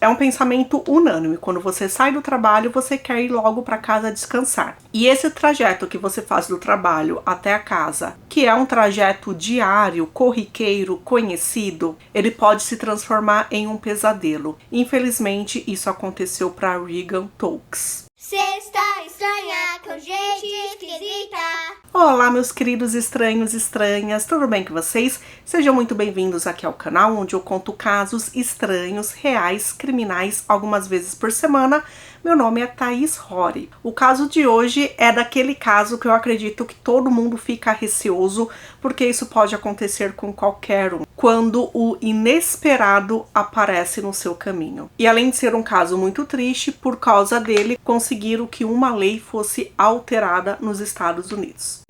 é um pensamento unânime. Quando você sai do trabalho, você quer ir logo para casa descansar. E esse trajeto que você faz do trabalho até a casa, que é um trajeto diário, corriqueiro, conhecido, ele pode se transformar em um pesadelo. Infelizmente, isso aconteceu para Regan Tokes. Sexta estranha com gente esquisita. Olá, meus queridos estranhos e estranhas, tudo bem com vocês? Sejam muito bem-vindos aqui ao canal, onde eu conto casos estranhos, reais, criminais, algumas vezes por semana. Meu nome é Thaís Rory. O caso de hoje é daquele caso que eu acredito que todo mundo fica receoso, porque isso pode acontecer com qualquer um, quando o inesperado aparece no seu caminho. E além de ser um caso muito triste, por causa dele, conseguiram que uma lei fosse alterada nos Estados Unidos.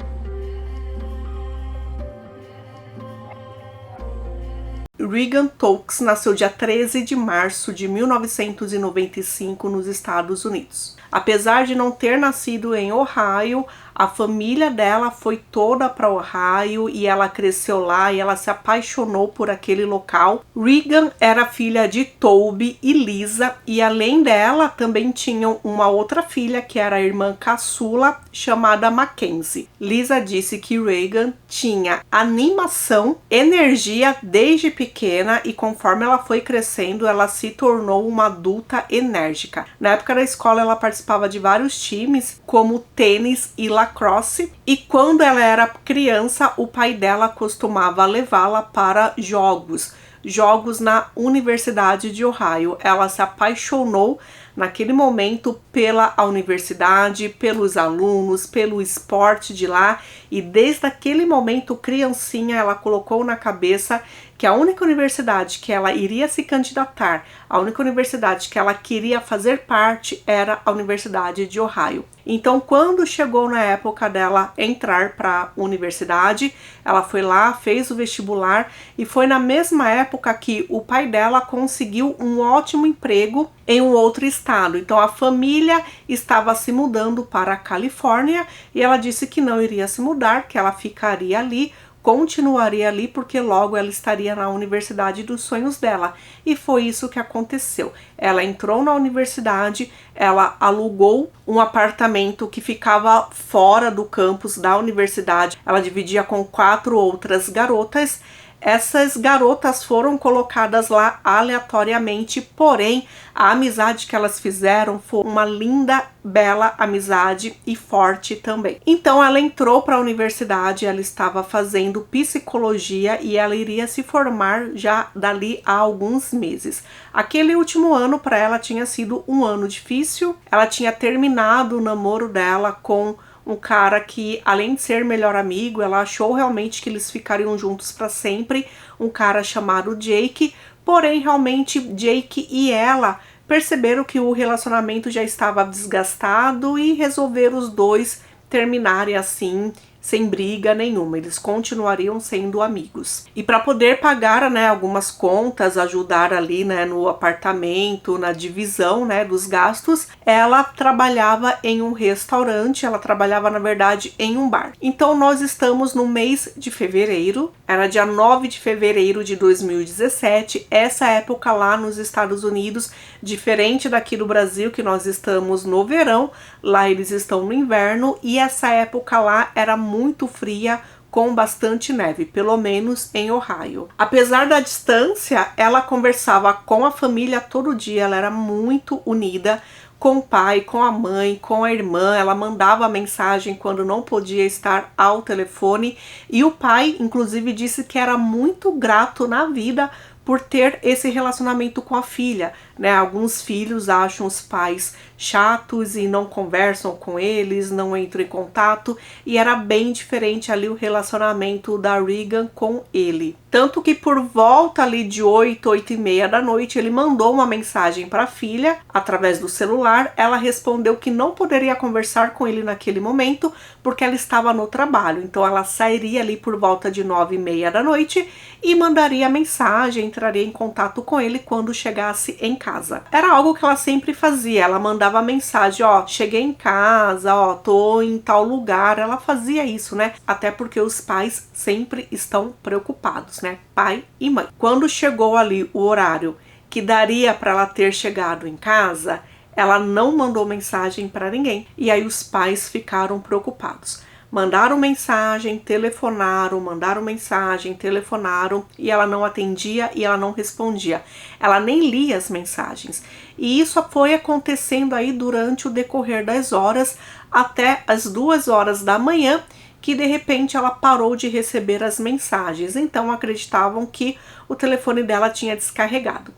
Regan Tokes nasceu dia 13 de março de 1995 nos Estados Unidos. Apesar de não ter nascido em Ohio, a família dela foi toda para Ohio e ela cresceu lá e ela se apaixonou por aquele local. Regan era filha de Toby e Lisa, e além dela também tinham uma outra filha que era a irmã caçula chamada Mackenzie. Lisa disse que Regan tinha animação, energia desde pequena, e conforme ela foi crescendo ela se tornou uma adulta enérgica. Na época da escola ela participava de vários times como tênis e lacrosse, e quando ela era criança o pai dela costumava levá-la para jogos na Universidade de Ohio. Ela se apaixonou naquele momento pela universidade, pelos alunos, pelo esporte de lá, e desde aquele momento, criancinha, ela colocou na cabeça que a única universidade que ela iria se candidatar, a única universidade que ela queria fazer parte era a Universidade de Ohio. Então, quando chegou na época dela entrar para a universidade, ela foi lá, fez o vestibular, e foi na mesma época que o pai dela conseguiu um ótimo emprego em um outro estado. Então, a família estava se mudando para a Califórnia e ela disse que não iria se mudar, que ela ficaria ali, continuaria ali, porque logo ela estaria na universidade dos sonhos dela. E foi isso que aconteceu. Ela entrou na universidade, ela alugou um apartamento que ficava fora do campus da universidade. Ela dividia com 4 outras garotas. Essas garotas foram colocadas lá aleatoriamente, porém a amizade que elas fizeram foi uma linda, bela amizade e forte também. Então ela entrou para a universidade, ela estava fazendo psicologia e ela iria se formar já dali a alguns meses. Aquele último ano para ela tinha sido um ano difícil. Ela tinha terminado o namoro dela com um cara que, além de ser melhor amigo, ela achou realmente que eles ficariam juntos para sempre, um cara chamado Jake. Porém, realmente, Jake e ela perceberam que o relacionamento já estava desgastado e resolveram os dois terminarem assim, sem briga nenhuma. Eles continuariam sendo amigos. E para poder pagar, né, algumas contas, ajudar ali, né, no apartamento, na divisão, né, dos gastos, ela trabalhava em um restaurante, ela trabalhava, na verdade, em um bar. Então, nós estamos no mês de fevereiro, era dia 9 de fevereiro de 2017, essa época lá nos Estados Unidos, diferente daqui do Brasil, que nós estamos no verão, lá eles estão no inverno, e essa época lá era muito fria, com bastante neve, pelo menos em Ohio. Apesar da distância, ela conversava com a família todo dia, ela era muito unida com o pai, com a mãe, com a irmã. Ela mandava mensagem quando não podia estar ao telefone, e o pai, inclusive, disse que era muito grato na vida por ter esse relacionamento com a filha, né? Alguns filhos acham os pais chatos e não conversam com eles, não entram em contato, e era bem diferente ali o relacionamento da Regan com ele. Tanto que por volta ali de 8h30 da noite, ele mandou uma mensagem para a filha através do celular. Ela respondeu que não poderia conversar com ele naquele momento porque ela estava no trabalho. Então ela sairia ali por volta de 9h30 da noite e mandaria mensagem, entraria em contato com ele quando chegasse em casa. Era algo que ela sempre fazia, ela mandava mensagem, ó, cheguei em casa, ó, tô em tal lugar. Ela fazia isso, né? Até porque os pais sempre estão preocupados, né? Pai e mãe. Quando chegou ali o horário que daria para ela ter chegado em casa, ela não mandou mensagem para ninguém. E aí os pais ficaram preocupados. Mandaram mensagem, telefonaram, mandaram mensagem, telefonaram e ela não atendia e ela não respondia. Ela nem lia as mensagens. E isso foi acontecendo aí durante o decorrer das horas até as 2 horas da manhã, que de repente ela parou de receber as mensagens. Então acreditavam que o telefone dela tinha descarregado.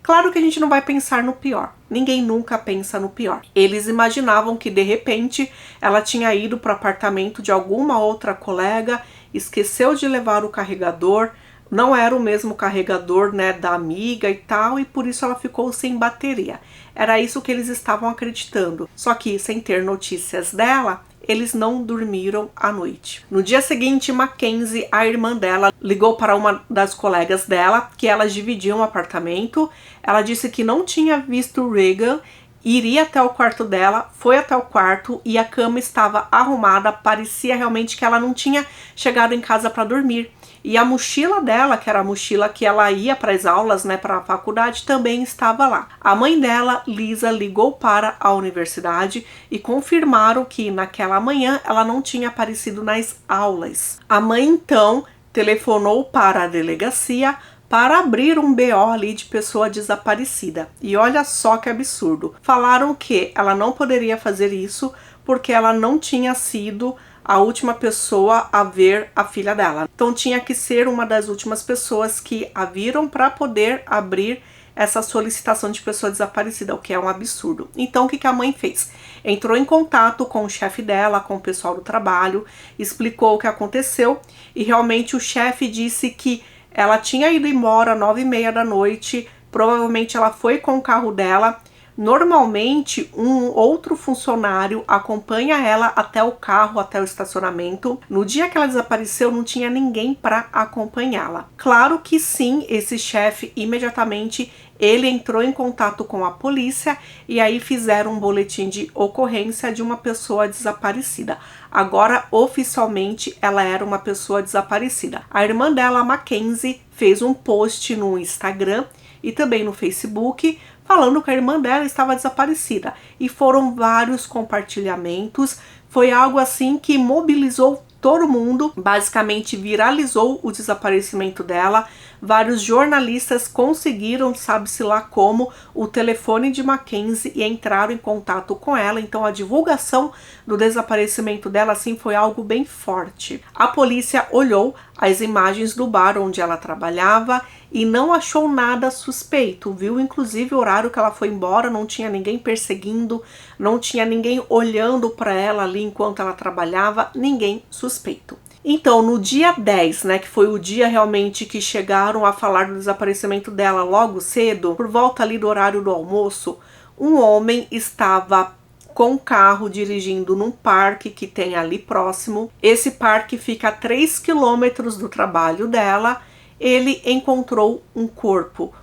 Claro que a gente não vai pensar no pior. Ninguém nunca pensa no pior. Eles imaginavam que de repente ela tinha ido para o apartamento de alguma outra colega, esqueceu de levar o carregador, não era o mesmo carregador, né, da amiga e tal, e por isso ela ficou sem bateria. Era isso que eles estavam acreditando. Só que sem ter notícias dela, eles não dormiram à noite. No dia seguinte, Mackenzie, a irmã dela, ligou para uma das colegas dela, que elas dividiam um apartamento. Ela disse que não tinha visto o Regan, iria até o quarto dela, foi até o quarto e a cama estava arrumada, parecia realmente que ela não tinha chegado em casa para dormir. E a mochila dela, que era a mochila que ela ia para as aulas, né, para a faculdade, também estava lá. A mãe dela, Lisa, ligou para a universidade e confirmaram que naquela manhã ela não tinha aparecido nas aulas. A mãe então telefonou para a delegacia para abrir um BO ali de pessoa desaparecida. E olha só que absurdo. Falaram que ela não poderia fazer isso porque ela não tinha sido a última pessoa a ver a filha dela. Então tinha que ser uma das últimas pessoas que a viram para poder abrir essa solicitação de pessoa desaparecida, o que é um absurdo. Então o que a mãe fez? Entrou em contato com o chefe dela, com o pessoal do trabalho, explicou o que aconteceu e realmente o chefe disse que ela tinha ido embora às 9h30 da noite, provavelmente ela foi com o carro dela. Normalmente, um outro funcionário acompanha ela até o carro, até o estacionamento. No dia que ela desapareceu, não tinha ninguém para acompanhá-la. Claro que sim, esse chefe imediatamente ele entrou em contato com a polícia e aí fizeram um boletim de ocorrência de uma pessoa desaparecida. Agora, oficialmente, ela era uma pessoa desaparecida. A irmã dela, Mackenzie, fez um post no Instagram e também no Facebook falando que a irmã dela estava desaparecida. E foram vários compartilhamentos. Foi algo assim que mobilizou todo mundo, basicamente viralizou o desaparecimento dela. Vários jornalistas conseguiram, sabe-se lá como, o telefone de Mackenzie e entraram em contato com ela. Então a divulgação do desaparecimento dela assim foi algo bem forte. A polícia olhou as imagens do bar onde ela trabalhava e não achou nada suspeito, viu? Inclusive o horário que ela foi embora, não tinha ninguém perseguindo, não tinha ninguém olhando para ela ali enquanto ela trabalhava, ninguém suspeito. Então, no dia 10, né, que foi o dia realmente que chegaram a falar do desaparecimento dela logo cedo, por volta ali do horário do almoço, um homem estava com o carro dirigindo num parque que tem ali próximo. Esse parque fica a 3 quilômetros do trabalho dela. Ele encontrou um corpo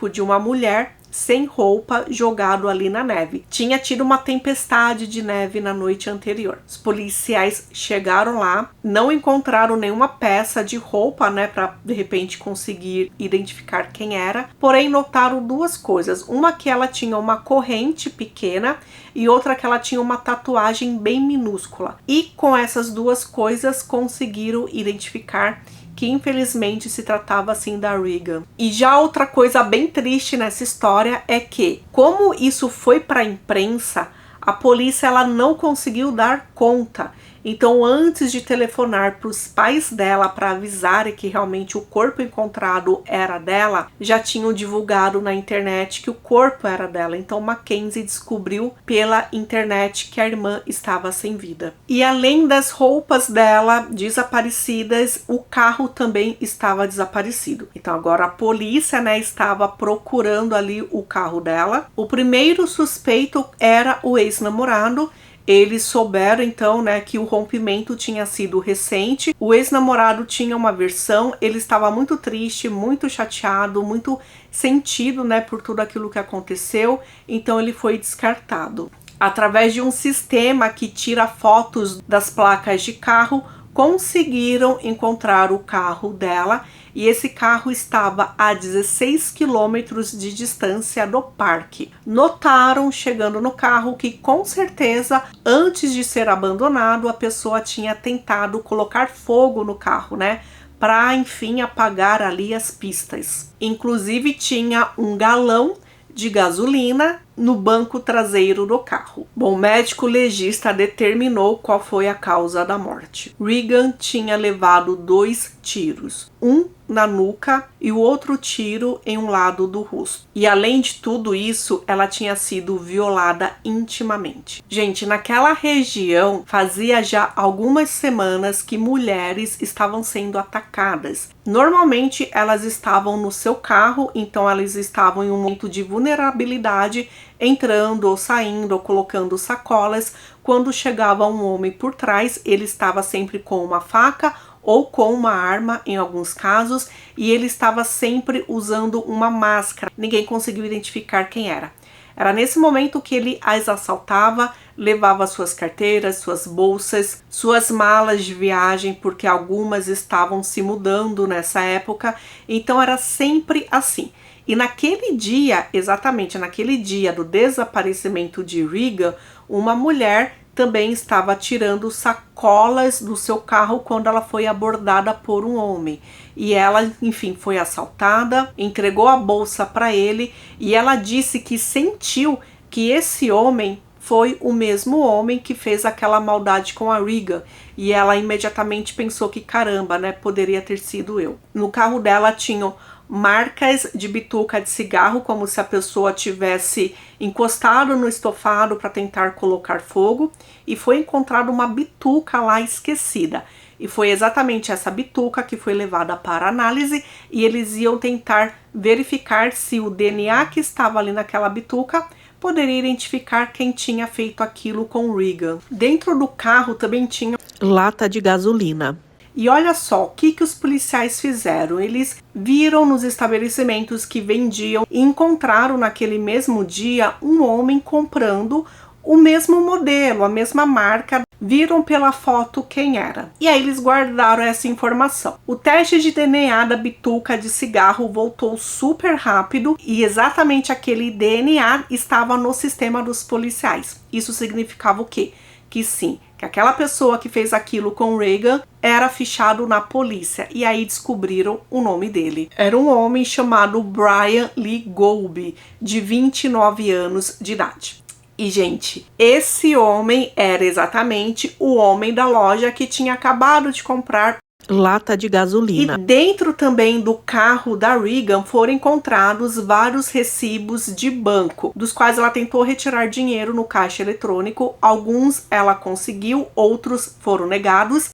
de uma mulher sem roupa jogado ali na neve. Tinha tido uma tempestade de neve na noite anterior. Os policiais chegaram lá, não encontraram nenhuma peça de roupa, né, para de repente conseguir identificar quem era, porém notaram duas coisas. Uma que ela tinha uma corrente pequena e outra que ela tinha uma tatuagem bem minúscula. E com essas duas coisas conseguiram identificar que infelizmente se tratava assim da Regan. E já outra coisa bem triste nessa história é que, como isso foi para a imprensa, a polícia ela não conseguiu dar conta. Então, antes de telefonar para os pais dela para avisarem que realmente o corpo encontrado era dela, já tinham divulgado na internet que o corpo era dela. Então, Mackenzie descobriu pela internet que a irmã estava sem vida. E além das roupas dela desaparecidas, o carro também estava desaparecido. Então, agora a polícia, né, estava procurando ali o carro dela. O primeiro suspeito era o ex-namorado. Eles souberam então, né, que o rompimento tinha sido recente. O ex-namorado tinha uma versão, ele estava muito triste, muito chateado, muito sentido, né, por tudo aquilo que aconteceu, então ele foi descartado. Através de um sistema que tira fotos das placas de carro, conseguiram encontrar o carro dela e esse carro estava a 16 quilômetros de distância do parque. Notaram, chegando no carro, que com certeza, antes de ser abandonado, a pessoa tinha tentado colocar fogo no carro, né? Para, enfim, apagar ali as pistas. Inclusive, tinha um galão de gasolina no banco traseiro do carro. Bom, o médico legista determinou qual foi a causa da morte. Regan tinha levado 2 tiros, um na nuca e o outro tiro em um lado do rosto. E além de tudo isso, ela tinha sido violada intimamente. Gente, naquela região fazia já algumas semanas que mulheres estavam sendo atacadas. Normalmente elas estavam no seu carro, então elas estavam em um momento de vulnerabilidade, entrando ou saindo ou colocando sacolas. Quando chegava um homem por trás, ele estava sempre com uma faca ou com uma arma em alguns casos, e ele estava sempre usando uma máscara. Ninguém conseguiu identificar quem era. Era nesse momento que ele as assaltava, levava suas carteiras, suas bolsas, suas malas de viagem, porque algumas estavam se mudando nessa época, então era sempre assim. E naquele dia, exatamente naquele dia do desaparecimento de Regan, uma mulher também estava tirando sacolas do seu carro quando ela foi abordada por um homem. E ela, enfim, foi assaltada, entregou a bolsa para ele e ela disse que sentiu que esse homem foi o mesmo homem que fez aquela maldade com a Regan. E ela imediatamente pensou que, caramba, né, poderia ter sido eu. No carro dela tinham marcas de bituca de cigarro, como se a pessoa tivesse encostado no estofado para tentar colocar fogo, e foi encontrada uma bituca lá esquecida. E foi exatamente essa bituca que foi levada para análise e eles iam tentar verificar se o DNA que estava ali naquela bituca poderia identificar quem tinha feito aquilo com Regan. Dentro do carro também tinha lata de gasolina. E olha só o que os policiais fizeram. Eles viram nos estabelecimentos que vendiam e encontraram naquele mesmo dia um homem comprando o mesmo modelo, a mesma marca. Viram pela foto quem era. E aí eles guardaram essa informação. O teste de DNA da bituca de cigarro voltou super rápido e exatamente aquele DNA estava no sistema dos policiais. Isso significava o quê? Que sim, que aquela pessoa que fez aquilo com Regan era fichado na polícia. E aí descobriram o nome dele. Era um homem chamado Brian Lee Golby, de 29 anos de idade. E, gente, esse homem era exatamente o homem da loja que tinha acabado de comprar lata de gasolina. E dentro também do carro da Regan foram encontrados vários recibos de banco, dos quais ela tentou retirar dinheiro no caixa eletrônico. Alguns ela conseguiu, outros foram negados.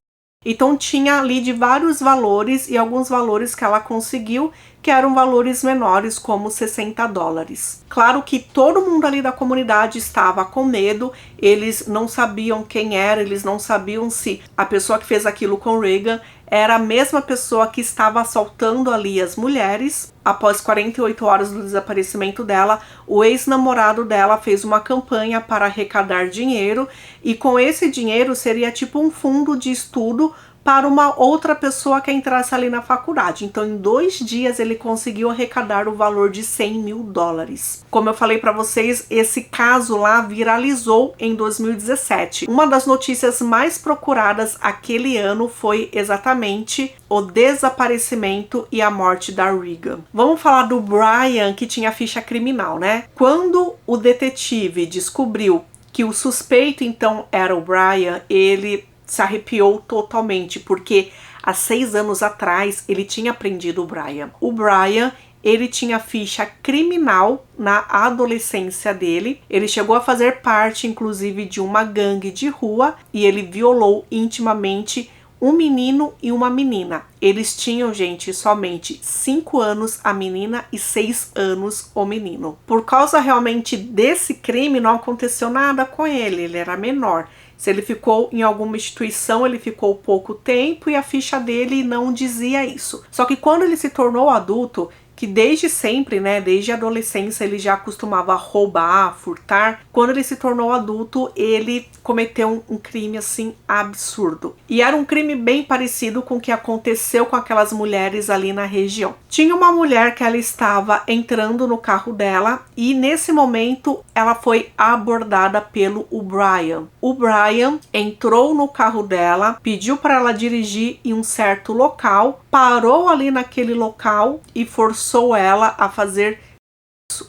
Então tinha ali de vários valores e alguns valores que ela conseguiu que eram valores menores, como $60. Claro que todo mundo ali da comunidade estava com medo, eles não sabiam quem era, eles não sabiam se a pessoa que fez aquilo com Regan era a mesma pessoa que estava assaltando ali as mulheres. Após 48 horas do desaparecimento dela, o ex-namorado dela fez uma campanha para arrecadar dinheiro e com esse dinheiro seria tipo um fundo de estudo para uma outra pessoa que entrasse ali na faculdade. Então, em 2 dias, ele conseguiu arrecadar o valor de $100 mil. Como eu falei para vocês, esse caso lá viralizou em 2017. Uma das notícias mais procuradas aquele ano foi exatamente o desaparecimento e a morte da Regan. Vamos falar do Brian, que tinha ficha criminal, né? Quando o detetive descobriu que o suspeito, então, era o Brian, ele se arrepiou totalmente, porque há 6 anos atrás ele tinha prendido o Brian. O Brian, ele tinha ficha criminal na adolescência dele. Ele chegou a fazer parte, inclusive, de uma gangue de rua e ele violou intimamente um menino e uma menina. Eles tinham, gente, somente 5 anos a menina e 6 anos o menino. Por causa realmente desse crime, não aconteceu nada com ele, ele era menor. Se ele ficou em alguma instituição, ele ficou pouco tempo e a ficha dele não dizia isso. Só que quando ele se tornou adulto, que desde sempre, né, desde a adolescência, ele já costumava roubar, furtar. Quando ele se tornou adulto, ele cometeu um crime assim absurdo. E era um crime bem parecido com o que aconteceu com aquelas mulheres ali na região. Tinha uma mulher que ela estava entrando no carro dela e nesse momento ela foi abordada pelo Brian. O Brian entrou no carro dela, pediu para ela dirigir em um certo local, parou ali naquele local e forçou ela a fazer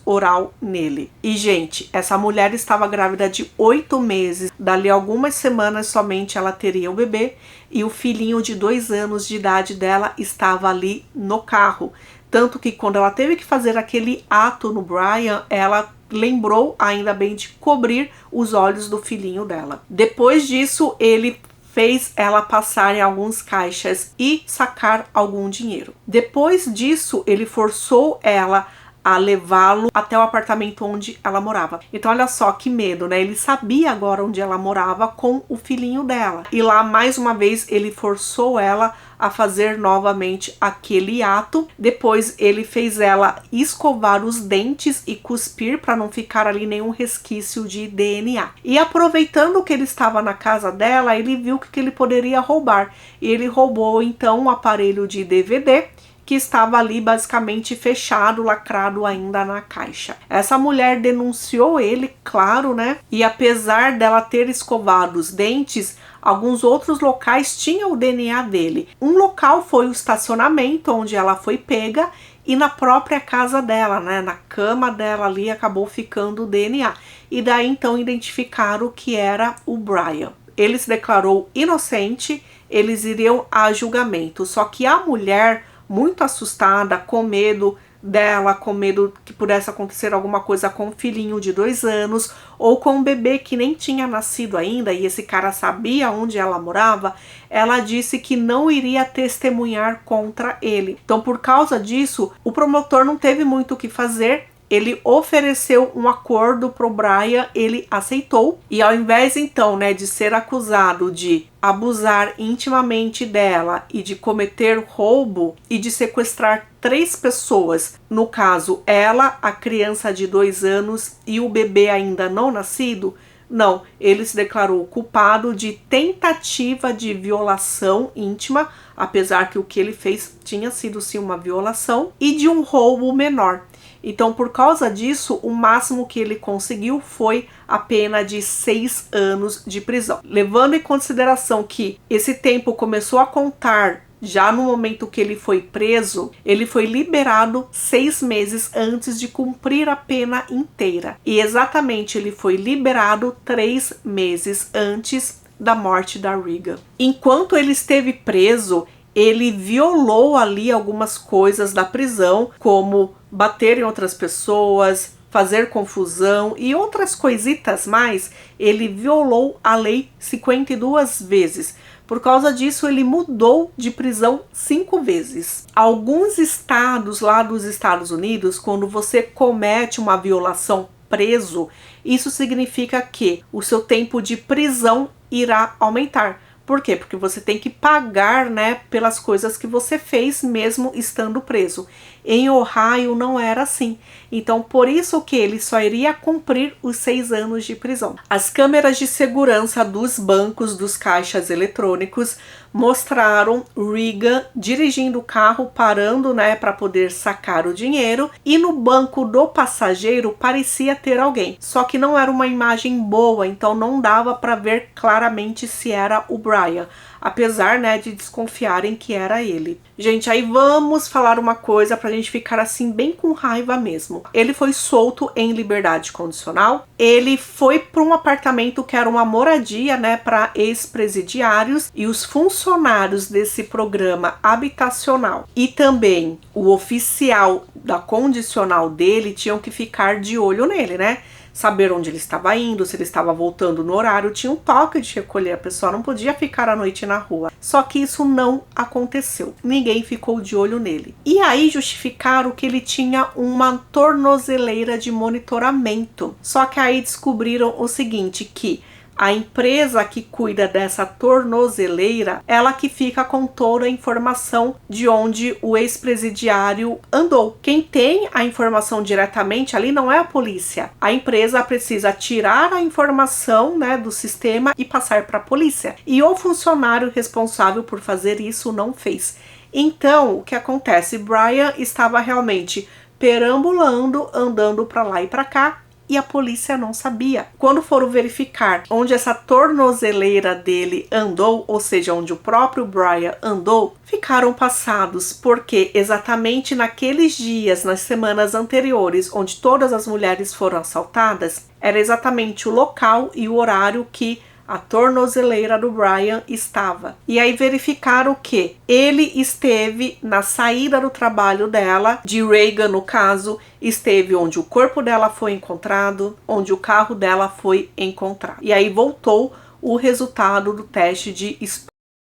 oral nele. E gente, essa mulher estava grávida de 8 meses, dali algumas semanas somente ela teria o bebê e o filhinho de 2 anos de idade dela estava ali no carro. Tanto que quando ela teve que fazer aquele ato no Brian, ela lembrou ainda bem de cobrir os olhos do filhinho dela. Depois disso, ele fez ela passar em alguns caixas e sacar algum dinheiro. Depois disso, ele forçou ela a levá-lo até o apartamento onde ela morava. Então olha só que medo, né? Ele sabia agora onde ela morava com o filhinho dela. E lá mais uma vez ele forçou ela a fazer novamente aquele ato. Depois ele fez ela escovar os dentes e cuspir para não ficar ali nenhum resquício de DNA. E aproveitando que ele estava na casa dela, ele viu que ele poderia roubar. E ele roubou então um aparelho de DVD que estava ali basicamente fechado, lacrado ainda na caixa. Essa mulher denunciou ele, claro, né? E apesar dela ter escovado os dentes, alguns outros locais tinham o DNA dele. Um local foi o estacionamento onde ela foi pega e na própria casa dela, né? Na cama dela ali acabou ficando o DNA. E daí então identificaram que era o Brian. Ele se declarou inocente, eles iriam a julgamento. Só que a mulher, muito assustada, com medo dela, com medo que pudesse acontecer alguma coisa com um filhinho de 2 anos ou com um bebê que nem tinha nascido ainda e esse cara sabia onde ela morava, ela disse que não iria testemunhar contra ele. Então, por causa disso, o promotor não teve muito o que fazer. Ele ofereceu um acordo pro Brian, ele aceitou e ao invés então, né, de ser acusado de abusar intimamente dela e de cometer roubo e de sequestrar 3 pessoas, no caso ela, a criança de 2 anos e o bebê ainda não nascido, não, ele se declarou culpado de tentativa de violação íntima, apesar que o que ele fez tinha sido sim uma violação, e de um roubo menor. Então, por causa disso, o máximo que ele conseguiu foi a pena de 6 anos de prisão. Levando em consideração que esse tempo começou a contar já no momento que ele foi preso, ele foi liberado 6 meses antes de cumprir a pena inteira. E exatamente ele foi liberado 3 meses antes da morte da Regan. Enquanto ele esteve preso, ele violou ali algumas coisas da prisão, como bater em outras pessoas, fazer confusão e outras coisitas mais. Ele violou a lei 52 vezes. Por causa disso, ele mudou de prisão 5 vezes. Alguns estados lá dos Estados Unidos, quando você comete uma violação preso, isso significa que o seu tempo de prisão irá aumentar. Por quê? Porque você tem que pagar, né, pelas coisas que você fez mesmo estando preso. Em Ohio não era assim. Então, por isso que ele só iria cumprir os 6 anos de prisão. As câmeras de segurança dos bancos dos caixas eletrônicos mostraram Regan dirigindo o carro, parando, né, para poder sacar o dinheiro. E no banco do passageiro parecia ter alguém. Só que não era uma imagem boa, então não dava para ver claramente se era o Brian. Apesar, né, de desconfiarem que era ele. Gente, aí vamos falar uma coisa pra gente ficar assim bem com raiva mesmo. Ele foi solto em liberdade condicional. Ele foi para um apartamento que era uma moradia, né, para ex-presidiários, e os funcionários desse programa habitacional e também o oficial da condicional dele tinham que ficar de olho nele, né? Saber onde ele estava indo, se ele estava voltando no horário, tinha um toque de recolher, a pessoa não podia ficar à noite na rua. Só que isso não aconteceu, ninguém ficou de olho nele. E aí justificaram que ele tinha uma tornozeleira de monitoramento. Só que aí descobriram o seguinte, que A empresa que cuida dessa tornozeleira, ela que fica com toda a informação de onde o ex-presidiário andou. Quem tem a informação diretamente ali não é a polícia. A empresa precisa tirar a informação, né, do sistema e passar para a polícia. E o funcionário responsável por fazer isso não fez. Então, o que acontece? Brian estava realmente perambulando, andando para lá e para cá, e a polícia não sabia. Quando foram verificar onde essa tornozeleira dele andou, ou seja, onde o próprio Brian andou, ficaram passados, porque exatamente naqueles dias, nas semanas anteriores, onde todas as mulheres foram assaltadas, era exatamente o local e o horário que a tornozeleira do Brian estava. E aí verificaram que ele esteve na saída do trabalho dela, de Reagan no caso, esteve onde o corpo dela foi encontrado, onde o carro dela foi encontrado. E aí voltou o resultado do teste de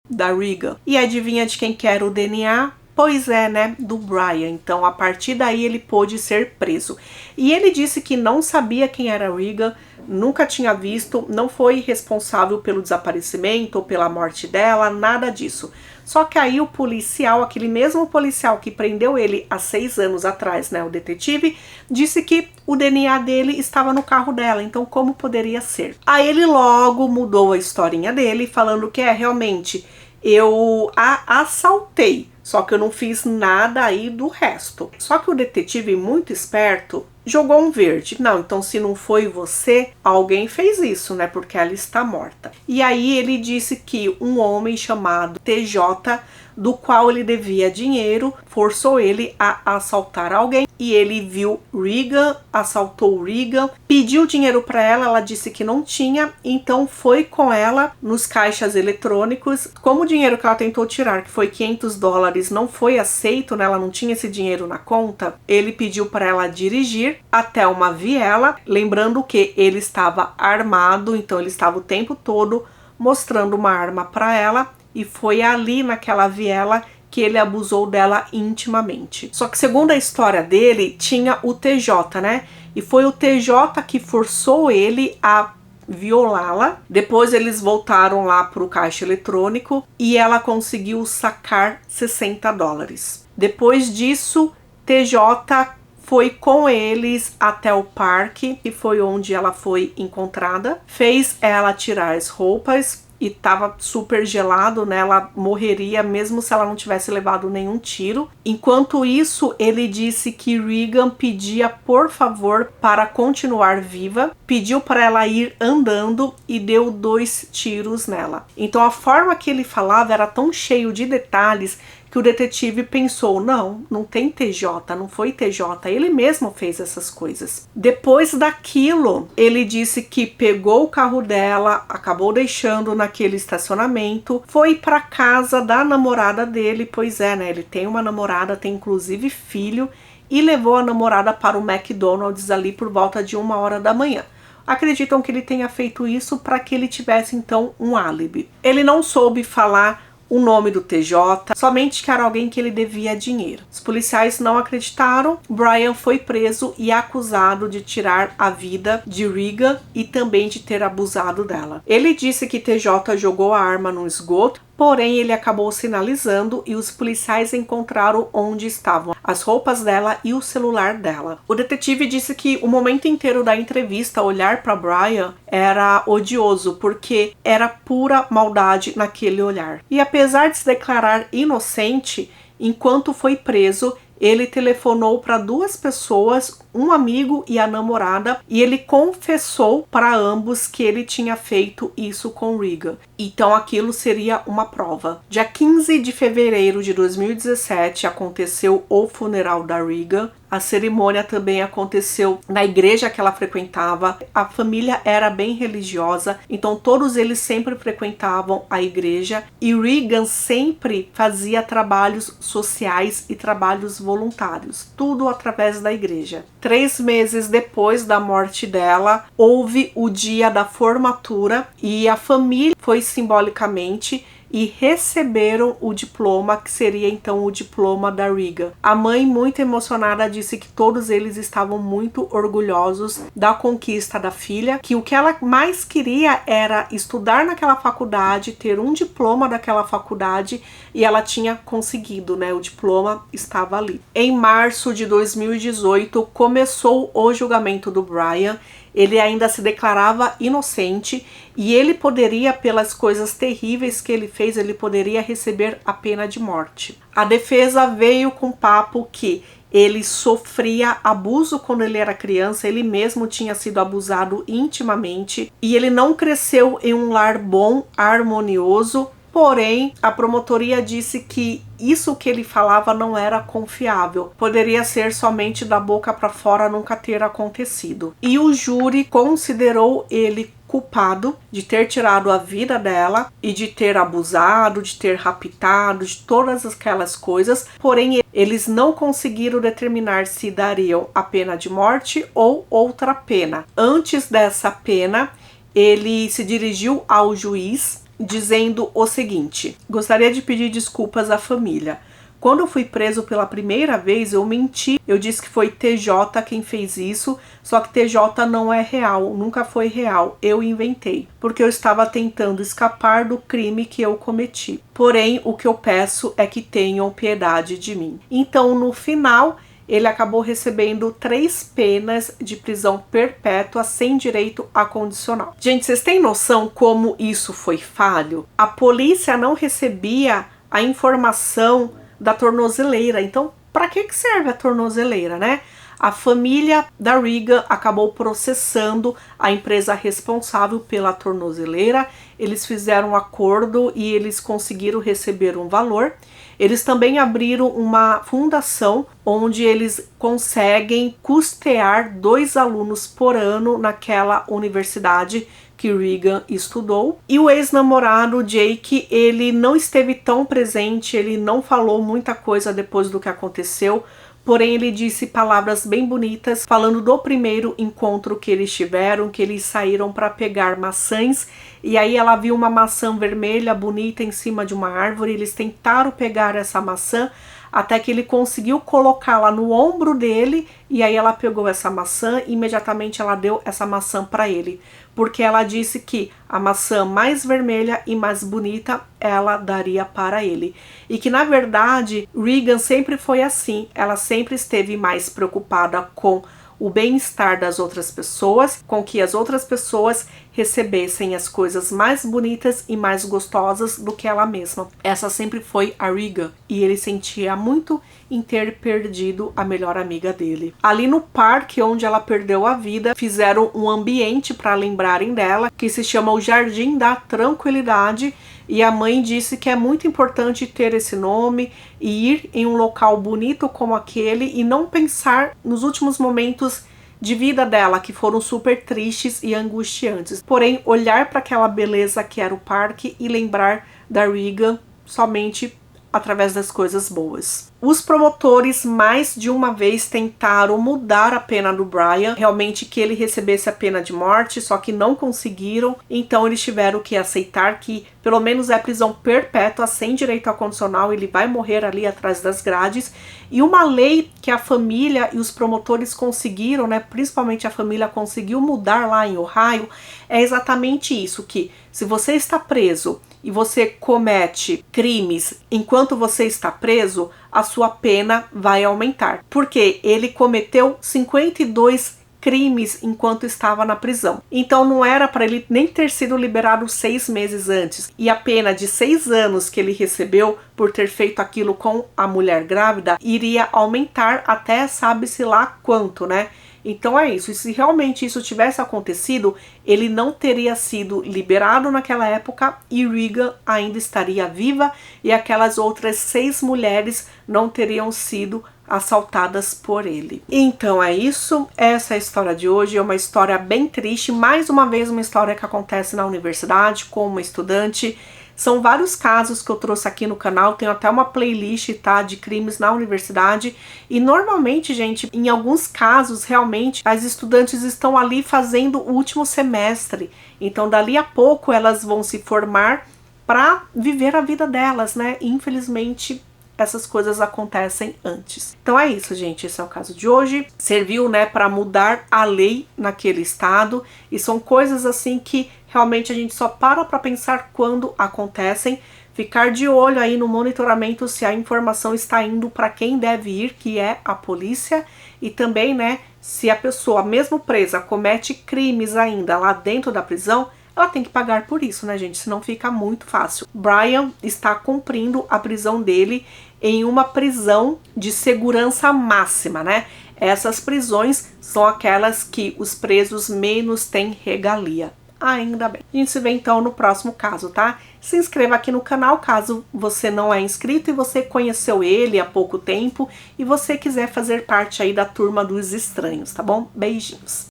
da Reagan. E adivinha de quem que era o DNA? Pois é, né? Do Brian. Então, a partir daí, ele pôde ser preso. E ele disse que não sabia quem era Reagan, nunca tinha visto, não foi responsável pelo desaparecimento ou pela morte dela, nada disso. Só que aí o policial, aquele mesmo policial que prendeu ele há 6 anos atrás, né, o detetive, disse que o DNA dele estava no carro dela, então como poderia ser? Aí ele logo mudou a historinha dele, falando que realmente, eu a assaltei, só que eu não fiz nada aí do resto. Só que o detetive, muito esperto, jogou um verde. Não, então se não foi você, alguém fez isso, né? Porque ela está morta. E aí ele disse que um homem chamado TJ, do qual ele devia dinheiro, forçou ele a assaltar alguém. E ele viu Reagan, assaltou Reagan, pediu dinheiro para ela, ela disse que não tinha, então foi com ela nos caixas eletrônicos. Como o dinheiro que ela tentou tirar, que foi $500, não foi aceito, né? Ela não tinha esse dinheiro na conta, ele pediu para ela dirigir até uma viela, lembrando que ele estava armado, então ele estava o tempo todo mostrando uma arma para ela, e foi ali naquela viela que ele abusou dela intimamente. Só que segundo a história dele, tinha o TJ, né? E foi o TJ que forçou ele a violá-la. Depois eles voltaram lá pro caixa eletrônico e ela conseguiu sacar $60. Depois disso, TJ foi com eles até o parque, que foi onde ela foi encontrada. Fez ela tirar as roupas e tava super gelado, né? Ela morreria mesmo se ela não tivesse levado nenhum tiro. Enquanto isso, ele disse que Reagan pedia por favor para continuar viva, pediu para ela ir andando e deu 2 tiros nela. Então a forma que ele falava era tão cheio de detalhes que o detetive pensou, não tem TJ, não foi TJ, ele mesmo fez essas coisas. Depois daquilo, ele disse que pegou o carro dela, acabou deixando naquele estacionamento, foi para casa da namorada dele, pois é, né, ele tem uma namorada, tem inclusive filho, e levou a namorada para o McDonald's ali por volta de 1h da manhã. Acreditam que ele tenha feito isso para que ele tivesse então um álibi. Ele não soube falar o nome do TJ, somente que era alguém que ele devia dinheiro. Os policiais não acreditaram, Brian foi preso e acusado de tirar a vida de Reagan e também de ter abusado dela. Ele disse que TJ jogou a arma no esgoto, porém ele acabou sinalizando e os policiais encontraram onde estavam as roupas dela e o celular dela. O detetive disse que o momento inteiro da entrevista, olhar para Brian, era odioso, porque era pura maldade naquele olhar. E apesar de se declarar inocente, enquanto foi preso, ele telefonou para 2 pessoas, um amigo e a namorada, e ele confessou para ambos que ele tinha feito isso com Reagan. Então aquilo seria uma prova. Dia 15 de fevereiro de 2017 aconteceu o funeral da Reagan. A cerimônia também aconteceu na igreja que ela frequentava. A família era bem religiosa, então todos eles sempre frequentavam a igreja, e Reagan sempre fazia trabalhos sociais e trabalhos voluntários, tudo através da igreja. 3 meses depois da morte dela, houve o dia da formatura e a família foi simbolicamente e receberam o diploma, que seria então o diploma da Regan. A mãe, muito emocionada, disse que todos eles estavam muito orgulhosos da conquista da filha, que o que ela mais queria era estudar naquela faculdade, ter um diploma daquela faculdade, e ela tinha conseguido, né? O diploma estava ali. Em março de 2018 começou o julgamento do Brian. Ele ainda se declarava inocente e ele poderia, pelas coisas terríveis que ele fez, ele poderia receber a pena de morte. A defesa veio com o papo que ele sofria abuso quando ele era criança, ele mesmo tinha sido abusado intimamente e ele não cresceu em um lar bom, harmonioso. Porém, a promotoria disse que isso que ele falava não era confiável. Poderia ser somente da boca para fora, nunca ter acontecido. E o júri considerou ele culpado de ter tirado a vida dela e de ter abusado, de ter raptado, de todas aquelas coisas. Porém, eles não conseguiram determinar se dariam a pena de morte ou outra pena. Antes dessa pena, ele se dirigiu ao juiz dizendo o seguinte: gostaria de pedir desculpas à família. Quando eu fui preso pela primeira vez, eu menti. Eu disse que foi TJ quem fez isso, só que TJ não é real, nunca foi real. Eu inventei, porque eu estava tentando escapar do crime que eu cometi. Porém, o que eu peço é que tenham piedade de mim. Então, no final, ele acabou recebendo 3 penas de prisão perpétua sem direito a condicional. Gente, vocês têm noção como isso foi falho? A polícia não recebia a informação da tornozeleira. Então, para que serve a tornozeleira, né? A família da Regan acabou processando a empresa responsável pela tornozeleira. Eles fizeram um acordo e eles conseguiram receber um valor. Eles também abriram uma fundação onde eles conseguem custear 2 alunos por ano naquela universidade que Regan estudou. E o ex-namorado Jake, ele não esteve tão presente, ele não falou muita coisa depois do que aconteceu. Porém, ele disse palavras bem bonitas, falando do primeiro encontro que eles tiveram, que eles saíram para pegar maçãs, e aí ela viu uma maçã vermelha bonita em cima de uma árvore, eles tentaram pegar essa maçã, até que ele conseguiu colocá-la no ombro dele, e aí ela pegou essa maçã e imediatamente ela deu essa maçã para ele, porque ela disse que a maçã mais vermelha e mais bonita ela daria para ele. E que na verdade Regan sempre foi assim, ela sempre esteve mais preocupada com o bem-estar das outras pessoas, com que as outras pessoas recebessem as coisas mais bonitas e mais gostosas do que ela mesma. Essa sempre foi a Regan, e ele sentia muito em ter perdido a melhor amiga dele. Ali no parque onde ela perdeu a vida, fizeram um ambiente para lembrarem dela, que se chama o Jardim da Tranquilidade, e a mãe disse que é muito importante ter esse nome e ir em um local bonito como aquele e não pensar nos últimos momentos de vida dela, que foram super tristes e angustiantes. Porém, olhar para aquela beleza que era o parque e lembrar da Regan somente através das coisas boas. Os promotores mais de uma vez tentaram mudar a pena do Brian, realmente que ele recebesse a pena de morte, só que não conseguiram, então eles tiveram que aceitar que pelo menos é prisão perpétua sem direito a condicional, ele vai morrer ali atrás das grades. E uma lei que a família e os promotores conseguiram, né, principalmente a família conseguiu mudar lá em Ohio, é exatamente isso, que se você está preso e você comete crimes enquanto você está preso, a sua pena vai aumentar. Porque ele cometeu 52 crimes enquanto estava na prisão. Então não era para ele nem ter sido liberado 6 meses antes. E a pena de 6 anos que ele recebeu por ter feito aquilo com a mulher grávida iria aumentar até sabe-se lá quanto, né? Então é isso, e se realmente isso tivesse acontecido, ele não teria sido liberado naquela época e Regan ainda estaria viva e aquelas outras 6 mulheres não teriam sido assaltadas por ele. Então é isso, essa é a história de hoje, é uma história bem triste, mais uma vez uma história que acontece na universidade com uma estudante. São vários casos que eu trouxe aqui no canal, tenho até uma playlist, tá, de crimes na universidade. E normalmente, gente, em alguns casos, realmente, as estudantes estão ali fazendo o último semestre. Então, dali a pouco, elas vão se formar para viver a vida delas, né? Infelizmente, essas coisas acontecem antes. Então é isso, gente. Esse é o caso de hoje. Serviu, né, para mudar a lei naquele estado. E são coisas assim que realmente a gente só para pensar quando acontecem. Ficar de olho aí no monitoramento se a informação está indo para quem deve ir, que é a polícia. E também, né, se a pessoa, mesmo presa, comete crimes ainda lá dentro da prisão, ela tem que pagar por isso, né, gente? Senão fica muito fácil. Brian está cumprindo a prisão dele em uma prisão de segurança máxima, né? Essas prisões são aquelas que os presos menos têm regalia. Ainda bem. A gente se vê então no próximo caso, tá? Se inscreva aqui no canal caso você não é inscrito e você conheceu ele há pouco tempo e você quiser fazer parte aí da turma dos estranhos, tá bom? Beijinhos.